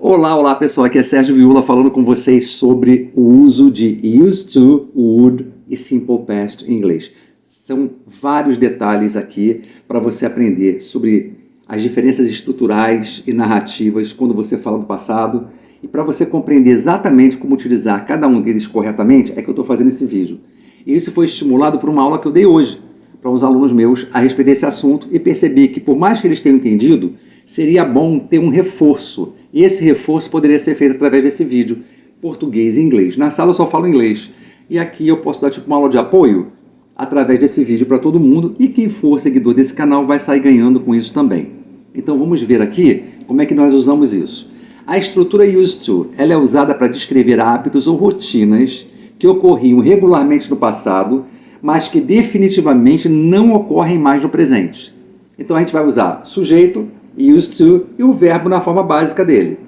Olá, olá pessoal, aqui é Sérgio Viula falando com vocês sobre o uso de used to, would e simple past em inglês. São vários detalhes aqui para você aprender sobre as diferenças estruturais e narrativas quando você fala do passado, e para você compreender exatamente como utilizar cada um deles corretamente é que eu estou fazendo esse vídeo. E isso foi estimulado por uma aula que eu dei hoje para os alunos meus a respeito desse assunto, e percebi que por mais que eles tenham entendido, seria bom ter um reforço. E esse reforço poderia ser feito através desse vídeo, português e inglês. Na sala eu só falo inglês. E aqui eu posso dar tipo uma aula de apoio através desse vídeo para todo mundo. E quem for seguidor desse canal vai sair ganhando com isso também. Então vamos ver aqui como é que nós usamos isso. A estrutura used to, ela é usada para descrever hábitos ou rotinas que ocorriam regularmente no passado, mas que definitivamente não ocorrem mais no presente. Então a gente vai usar sujeito, used to, e o verbo na forma básica dele.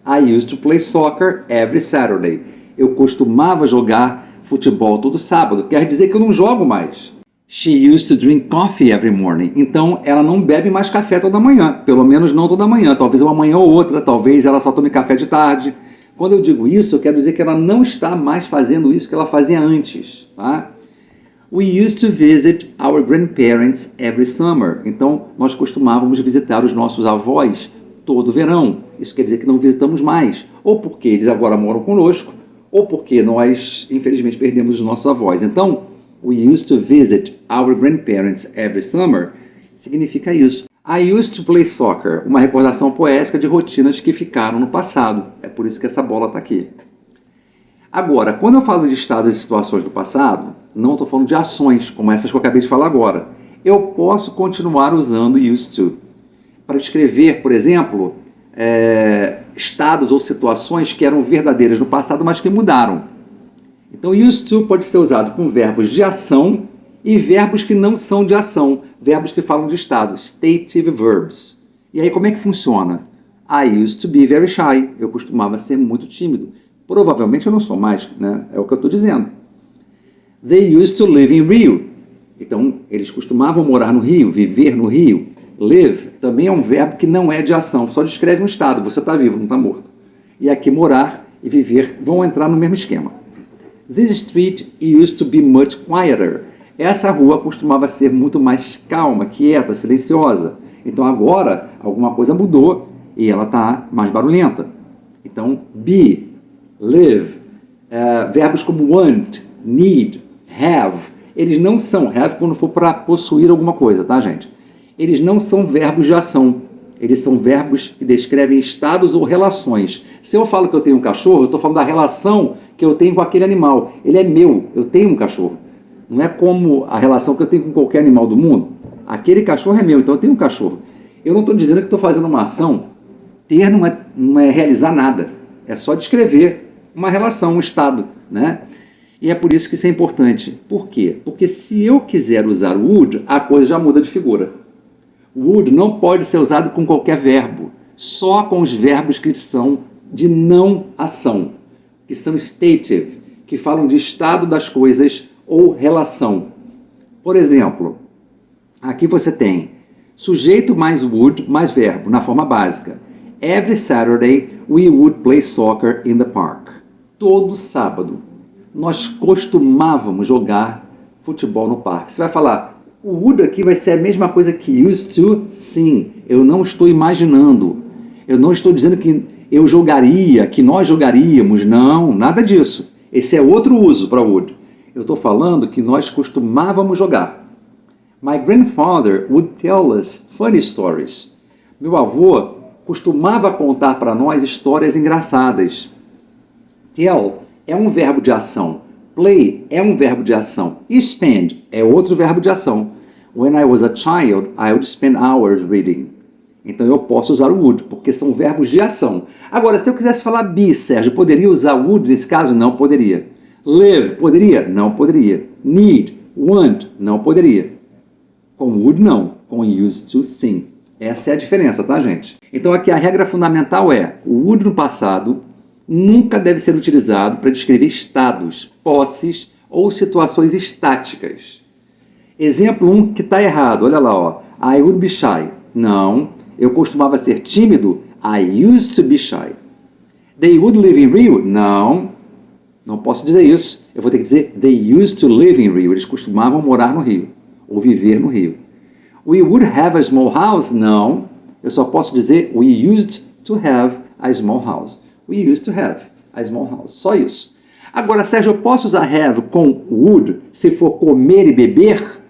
I used to play soccer every Saturday. Eu costumava jogar futebol todo sábado. Quer dizer que eu não jogo mais. She used to drink coffee every morning. Então ela não bebe mais café toda manhã. Pelo menos não toda manhã. Talvez uma manhã ou outra. Talvez ela só tome café de tarde. Quando eu digo isso, eu quero dizer que ela não está mais fazendo isso que ela fazia antes. Tá? We used to visit our grandparents every summer. Então, nós costumávamos visitar os nossos avós todo verão. Isso quer dizer que não visitamos mais. Ou porque eles agora moram conosco, ou porque nós, infelizmente, perdemos os nossos avós. Então, we used to visit our grandparents every summer significa isso. I used to play soccer, uma recordação poética de rotinas que ficaram no passado. É por isso que essa bola está aqui. Agora, quando eu falo de estados e situações do passado, não estou falando de ações, como essas que eu acabei de falar agora. Eu posso continuar usando used to para descrever, por exemplo, estados ou situações que eram verdadeiras no passado, mas que mudaram. Então, used to pode ser usado com verbos de ação e verbos que não são de ação, verbos que falam de estado, stative verbs. E aí, como é que funciona? I used to be very shy. Eu costumava ser muito tímido. Provavelmente eu não sou mais, né? É o que eu estou dizendo. They used to live in Rio. Então, eles costumavam morar no Rio, viver no Rio. Live também é um verbo que não é de ação, só descreve um estado. Você está vivo, não está morto. E aqui morar e viver vão entrar no mesmo esquema. This street used to be much quieter. Essa rua costumava ser muito mais calma, quieta, silenciosa. Então agora alguma coisa mudou e ela está mais barulhenta. Então, be, live, verbos como want, need, have, eles não são have quando for para possuir alguma coisa, tá, gente? Eles não são verbos de ação, eles são verbos que descrevem estados ou relações. Se eu falo que eu tenho um cachorro, eu estou falando da relação que eu tenho com aquele animal. Ele é meu, eu tenho um cachorro. Não é como a relação que eu tenho com qualquer animal do mundo. Aquele cachorro é meu, então eu tenho um cachorro. Eu não estou dizendo que estou fazendo uma ação. Ter não é realizar nada, é só descrever uma relação, um estado, né? E é por isso que isso é importante. Por quê? Porque se eu quiser usar o would, a coisa já muda de figura. O would não pode ser usado com qualquer verbo, só com os verbos que são de não ação, que são stative, que falam de estado das coisas ou relação. Por exemplo, aqui você tem sujeito mais would mais verbo, na forma básica. Every Saturday we would play soccer in the park. Todo sábado nós costumávamos jogar futebol no parque. Você vai falar, o would aqui vai ser a mesma coisa que used to? Sim, eu não estou imaginando. Eu não estou dizendo que eu jogaria, que nós jogaríamos. Não, nada disso. Esse é outro uso para would. Eu estou falando que nós costumávamos jogar. My grandfather would tell us funny stories. Meu avô costumava contar para nós histórias engraçadas. Tell é um verbo de ação. Play é um verbo de ação. E spend é outro verbo de ação. When I was a child, I would spend hours reading. Então eu posso usar o would, porque são verbos de ação. Agora, se eu quisesse falar be, Sérgio, poderia usar would nesse caso? Não poderia. Live, poderia? Não poderia. Need, want, não poderia. Com would, não. Com used to, sim. Essa é a diferença, tá, gente? Então aqui a regra fundamental é, o would no passado nunca deve ser utilizado para descrever estados, posses ou situações estáticas. Exemplo 1 que está errado, olha lá, ó. I would be shy. Não, eu costumava ser tímido. I used to be shy. They would live in Rio? Não, não posso dizer isso. Eu vou ter que dizer they used to live in Rio. Eles costumavam morar no Rio, ou viver no Rio. We would have a small house? Não, eu só posso dizer we used to have a small house. We used to have a small house. Só isso. Agora, Sérgio, eu posso usar have com would se for comer e beber?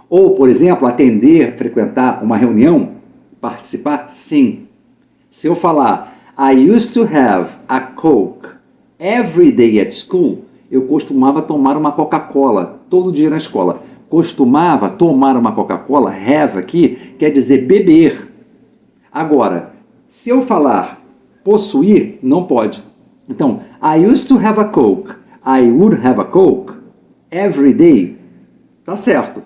Ou, por exemplo, atender, frequentar uma reunião, participar? Sim. Se eu falar I used to have a Coke every day at school, eu costumava tomar uma Coca-Cola todo dia na escola. Costumava tomar uma Coca-Cola, have aqui, quer dizer beber. Agora, se eu falar possuir, não pode. Então, I used to have a Coke, I would have a Coke every day. Tá certo.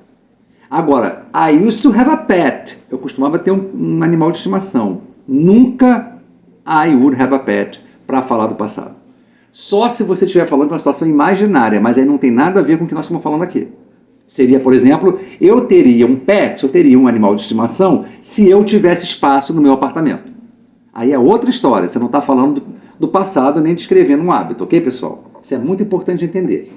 Agora, I used to have a pet. Eu costumava ter um animal de estimação. Nunca I would have a pet para falar do passado. Só se você estiver falando de uma situação imaginária, mas aí não tem nada a ver com o que nós estamos falando aqui. Seria, por exemplo, eu teria um pet, eu teria um animal de estimação se eu tivesse espaço no meu apartamento. Aí é outra história, você não está falando do passado nem descrevendo um hábito, ok, pessoal? Isso é muito importante de entender.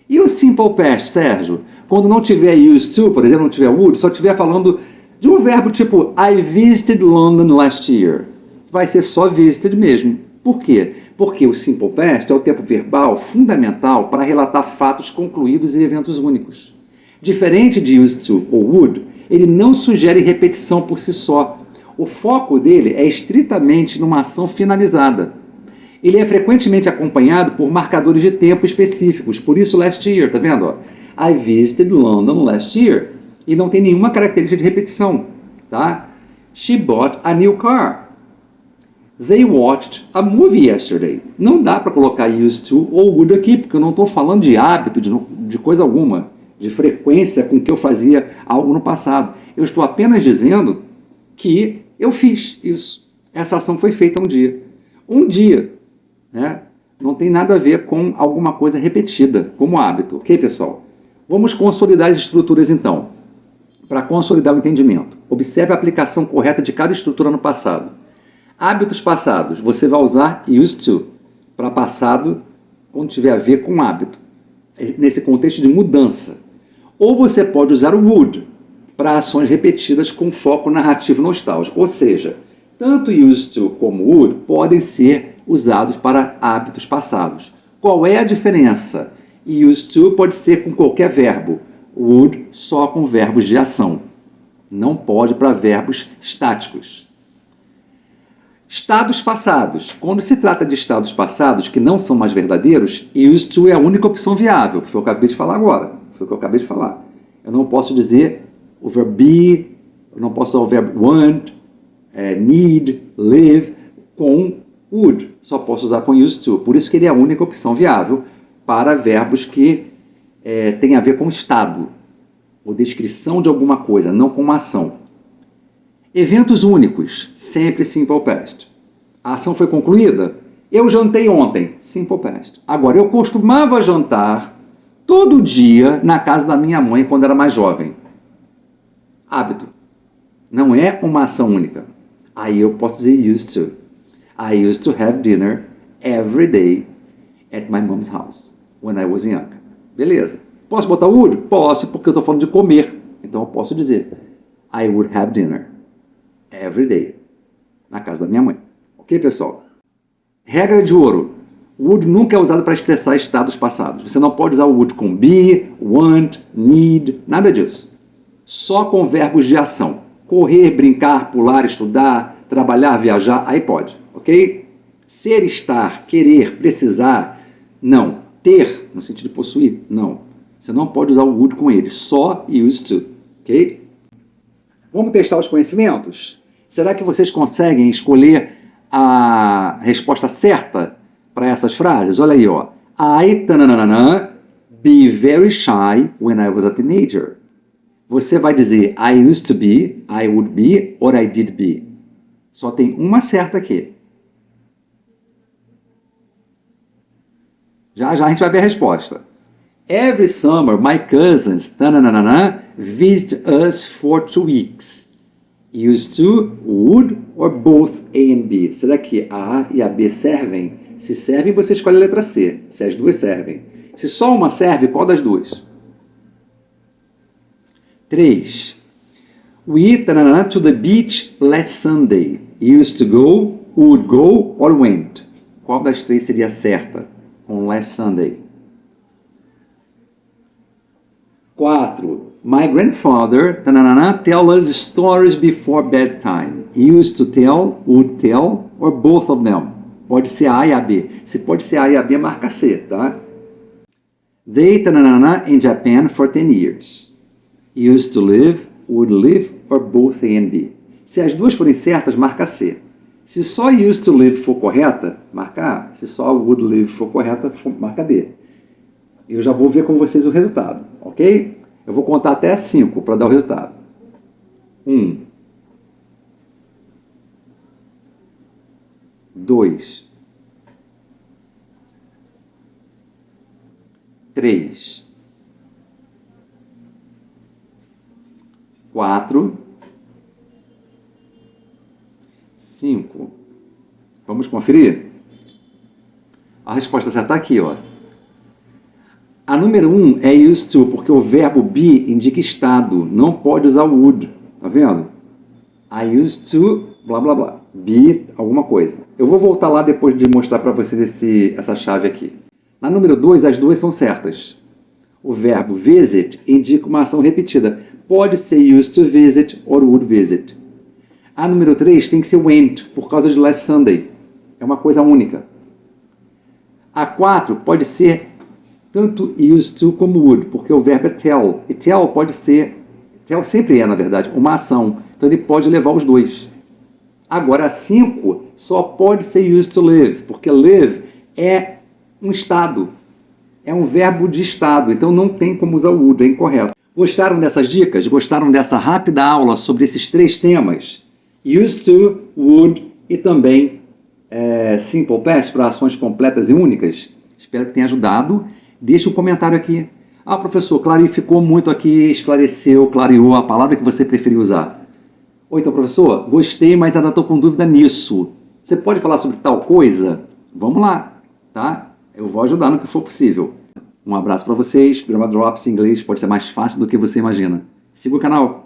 E o simple past, Sérgio? Quando não tiver used to, por exemplo, não tiver would, só estiver falando de um verbo tipo I visited London last year. Vai ser só visited mesmo. Por quê? Porque o simple past é o tempo verbal fundamental para relatar fatos concluídos e eventos únicos. Diferente de used to ou would, ele não sugere repetição por si só. O foco dele é estritamente numa ação finalizada. Ele é frequentemente acompanhado por marcadores de tempo específicos, por isso last year, tá vendo? Ó? I visited London last year. E não tem nenhuma característica de repetição, tá? She bought a new car. They watched a movie yesterday. Não dá para colocar used to ou would aqui, porque eu não estou falando de hábito, de coisa alguma, de frequência com que eu fazia algo no passado. Eu estou apenas dizendo que eu fiz isso. Essa ação foi feita um dia. Um dia, né? Não tem nada a ver com alguma coisa repetida, como hábito. Ok, pessoal? Vamos consolidar as estruturas, então. Para consolidar o entendimento, observe a aplicação correta de cada estrutura no passado. Hábitos passados, você vai usar used to para passado quando tiver a ver com hábito, nesse contexto de mudança. Ou você pode usar o would para ações repetidas com foco narrativo nostálgico. Ou seja, tanto used to como would podem ser usados para hábitos passados. Qual é a diferença? Used to pode ser com qualquer verbo, would só com verbos de ação. Não pode para verbos estáticos. Estados passados. Quando se trata de estados passados que não são mais verdadeiros, used to é a única opção viável, que foi o que eu acabei de falar agora. Foi o que eu acabei de falar. Eu não posso dizer o verbo be, eu não posso usar o verbo want, need, live com would. Só posso usar com used to. Por isso que ele é a única opção viável para verbos que têm a ver com estado ou descrição de alguma coisa, não com uma ação. Eventos únicos, sempre simple past. A ação foi concluída? Eu jantei ontem, simple past. Agora, eu costumava jantar todo dia na casa da minha mãe quando era mais jovem. Hábito. Não é uma ação única. Aí eu posso dizer used to. I used to have dinner every day at my mom's house when I was young. Beleza. Posso botar would? Posso, porque eu estou falando de comer. Então eu posso dizer I would have dinner every day na casa da minha mãe. Ok, pessoal? Regra de ouro. Would nunca é usado para expressar estados passados. Você não pode usar o would com be, want, need, nada disso. Só com verbos de ação. Correr, brincar, pular, estudar, trabalhar, viajar, aí pode. Ok? Ser, estar, querer, precisar, não. Ter, no sentido de possuir, não. Você não pode usar o would com ele. Só used to. Ok? Vamos testar os conhecimentos? Será que vocês conseguem escolher a resposta certa para essas frases? Olha aí, ó. I, tananana, be very shy when I was a teenager. Você vai dizer I used to be, I would be, or I did be. Só tem uma certa aqui. Já já a gente vai ver a resposta. Every summer, my cousins, tananana, visit us for 2 weeks. Used to, would, or both A and B. Será que a A e a B servem Se servem, você escolhe a letra C, se as duas servem. Se só uma serve, qual das duas? 3. We to the beach last Sunday. Used to go, would go, or went. Qual das três seria certa? On last Sunday. 4. My grandfather tell us stories before bedtime. Used to tell, would tell, or both of them. Pode ser A e a B. Se pode ser A e a B, marca C, tá? They in Japan for 10 years. Used to live, would live, or both A and B. Se as duas forem certas, marca C. Se só used to live for correta, marca A. Se só would live for correta, marca B. Eu já vou ver com vocês o resultado, ok? Eu vou contar até 5 para dar o resultado. 1. 2. 3. 4. 5. Vamos conferir? A resposta certa está aqui, ó. A número 1 é used to, porque o verbo be indica estado, não pode usar o would, tá vendo? I used to, blá blá blá, be alguma coisa. Eu vou voltar lá depois de mostrar para vocês essa chave aqui. Na número 2, as duas são certas. O verbo visit indica uma ação repetida, pode ser used to visit or would visit. A número 3 tem que ser went, por causa de last Sunday, é uma coisa única. A 4 pode ser tanto used to como would, porque o verbo é tell. E tell pode ser, tell sempre é, na verdade, uma ação. Então ele pode levar os dois. Agora, a 5 só pode ser used to live, porque live é um estado. É um verbo de estado, então não tem como usar o would, é incorreto. Gostaram dessas dicas? Gostaram dessa rápida aula sobre esses 3 temas? Used to, would e também simple past para ações completas e únicas? Espero que tenha ajudado. Deixe um comentário aqui. Ah, professor, clarificou muito aqui, esclareceu, clareou a palavra que você preferiu usar. Ou então, professor, gostei, mas ainda estou com dúvida nisso. Você pode falar sobre tal coisa? Vamos lá, tá? Eu vou ajudar no que for possível. Um abraço para vocês. Grammar Drops em inglês pode ser mais fácil do que você imagina. Siga o canal.